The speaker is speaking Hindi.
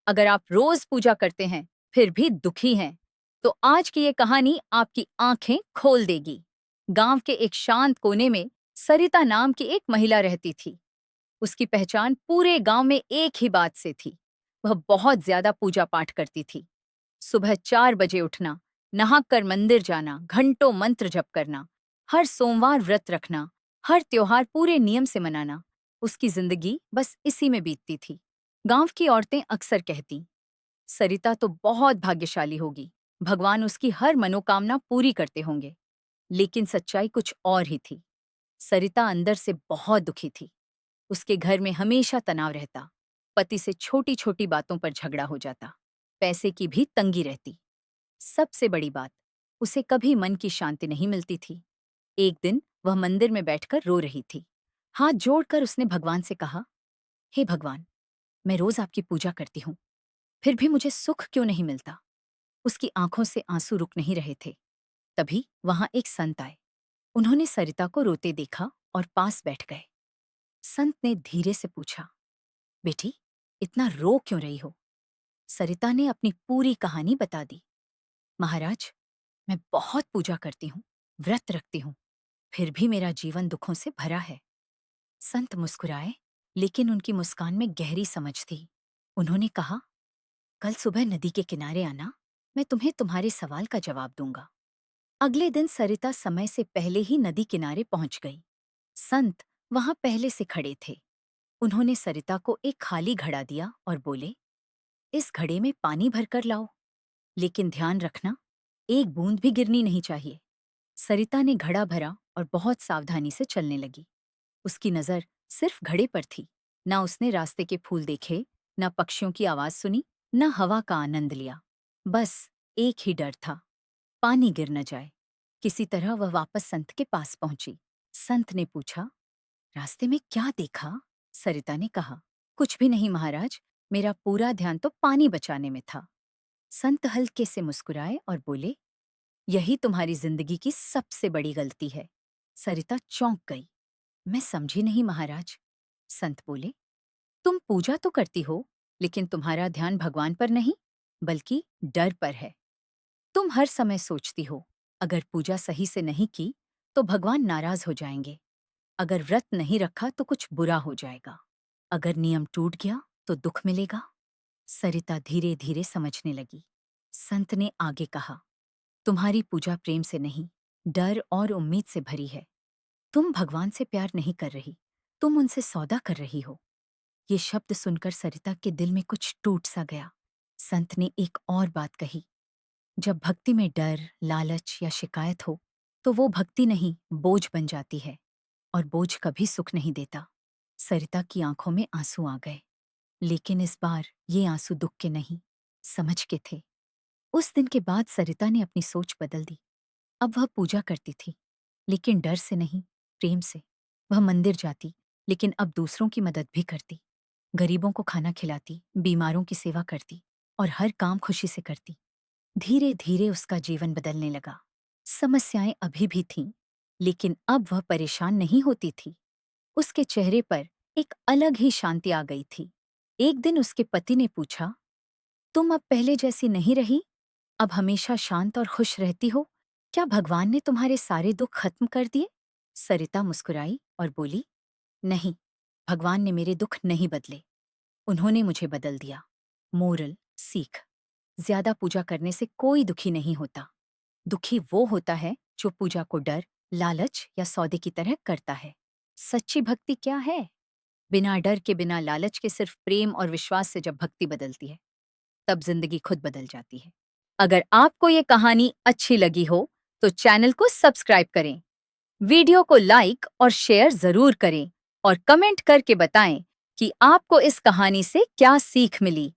अगर आप रोज पूजा करते हैं फिर भी दुखी हैं, तो आज की ये कहानी आपकी आंखें खोल देगी। गांव के एक शांत कोने में सरिता नाम की एक महिला रहती थी। उसकी पहचान पूरे गांव में एक ही बात से थी। वह बहुत ज्यादा पूजा पाठ करती थी। सुबह 4 बजे उठना, नहाकर मंदिर जाना, घंटों मंत्र जप करना, हर सोमवार व्रत रखना, हर त्योहार पूरे नियम से मनाना। उसकी जिंदगी बस इसी में बीतती थी। गांव की औरतें अक्सर कहती, सरिता तो बहुत भाग्यशाली होगी, भगवान उसकी हर मनोकामना पूरी करते होंगे। लेकिन सच्चाई कुछ और ही थी। सरिता अंदर से बहुत दुखी थी। उसके घर में हमेशा तनाव रहता। पति से छोटी छोटी बातों पर झगड़ा हो जाता। पैसे की भी तंगी रहती। सबसे बड़ी बात, उसे कभी मन की शांति नहीं मिलती थी। एक दिन वह मंदिर में बैठकर रो रही थी। हाथ जोड़कर उसने भगवान से कहा, हे भगवान, मैं रोज आपकी पूजा करती हूँ, फिर भी मुझे सुख क्यों नहीं मिलता। उसकी आंखों से आंसू रुक नहीं रहे थे। तभी वहां एक संत आए। उन्होंने सरिता को रोते देखा और पास बैठ गए। संत ने धीरे से पूछा, बेटी, इतना रो क्यों रही हो? सरिता ने अपनी पूरी कहानी बता दी। महाराज, मैं बहुत पूजा करती हूँ, व्रत रखती हूँ, फिर भी मेरा जीवन दुखों से भरा है। संत मुस्कुराए, लेकिन उनकी मुस्कान में गहरी समझ थी। उन्होंने कहा, कल सुबह नदी के किनारे आना, मैं तुम्हें तुम्हारे सवाल का जवाब दूंगा। अगले दिन सरिता समय से पहले ही नदी किनारे पहुंच गई। संत वहां पहले से खड़े थे। उन्होंने सरिता को एक खाली घड़ा दिया और बोले, इस घड़े में पानी भरकर लाओ, लेकिन ध्यान रखना, एक बूंद भी गिरनी नहीं चाहिए। सरिता ने घड़ा भरा और बहुत सावधानी से चलने लगी। उसकी नजर सिर्फ घड़े पर थी। ना उसने रास्ते के फूल देखे, ना पक्षियों की आवाज सुनी, ना हवा का आनंद लिया। बस एक ही डर था, पानी गिर न जाए। किसी तरह वह वापस संत के पास पहुंची। संत ने पूछा, रास्ते में क्या देखा? सरिता ने कहा, कुछ भी नहीं महाराज, मेरा पूरा ध्यान तो पानी बचाने में था। संत हल्के से मुस्कुराए और बोले, यही तुम्हारी जिंदगी की सबसे बड़ी गलती है। सरिता चौंक गई। मैं समझी नहीं महाराज। संत बोले, तुम पूजा तो करती हो, लेकिन तुम्हारा ध्यान भगवान पर नहीं, बल्कि डर पर है। तुम हर समय सोचती हो, अगर पूजा सही से नहीं की तो भगवान नाराज हो जाएंगे। अगर व्रत नहीं रखा तो कुछ बुरा हो जाएगा। अगर नियम टूट गया तो दुख मिलेगा। सरिता धीरे धीरे समझने लगी। संत ने आगे कहा, तुम्हारी पूजा प्रेम से नहीं, डर और उम्मीद से भरी है। तुम भगवान से प्यार नहीं कर रही, तुम उनसे सौदा कर रही हो। ये शब्द सुनकर सरिता के दिल में कुछ टूट सा गया। संत ने एक और बात कही, जब भक्ति में डर, लालच या शिकायत हो, तो वो भक्ति नहीं, बोझ बन जाती है, और बोझ कभी सुख नहीं देता। सरिता की आंखों में आंसू आ गए, लेकिन इस बार ये आंसू दुख के नहीं, समझ के थे। उस दिन के बाद सरिता ने अपनी सोच बदल दी। अब वह पूजा करती थी, लेकिन डर से नहीं, प्रेम से। वह मंदिर जाती, लेकिन अब दूसरों की मदद भी करती। गरीबों को खाना खिलाती, बीमारों की सेवा करती, और हर काम खुशी से करती। धीरे धीरे उसका जीवन बदलने लगा। समस्याएं अभी भी थीं, लेकिन अब वह परेशान नहीं होती थी। उसके चेहरे पर एक अलग ही शांति आ गई थी। एक दिन उसके पति ने पूछा, तुम अब पहले जैसी नहीं रही, अब हमेशा शांत और खुश रहती हो। क्या भगवान ने तुम्हारे सारे दुख खत्म कर दिए? सरिता मुस्कुराई और बोली, नहीं, भगवान ने मेरे दुख नहीं बदले, उन्होंने मुझे बदल दिया। मोरल सीख, ज्यादा पूजा करने से कोई दुखी नहीं होता। दुखी वो होता है जो पूजा को डर, लालच या सौदे की तरह करता है। सच्ची भक्ति क्या है? बिना डर के, बिना लालच के, सिर्फ प्रेम और विश्वास से जब भक्ति बदलती है, तब जिंदगी खुद बदल जाती है। अगर आपको ये कहानी अच्छी लगी हो तो चैनल को सब्सक्राइब करें, वीडियो को लाइक और शेयर जरूर करें, और कमेंट करके बताएं कि आपको इस कहानी से क्या सीख मिली।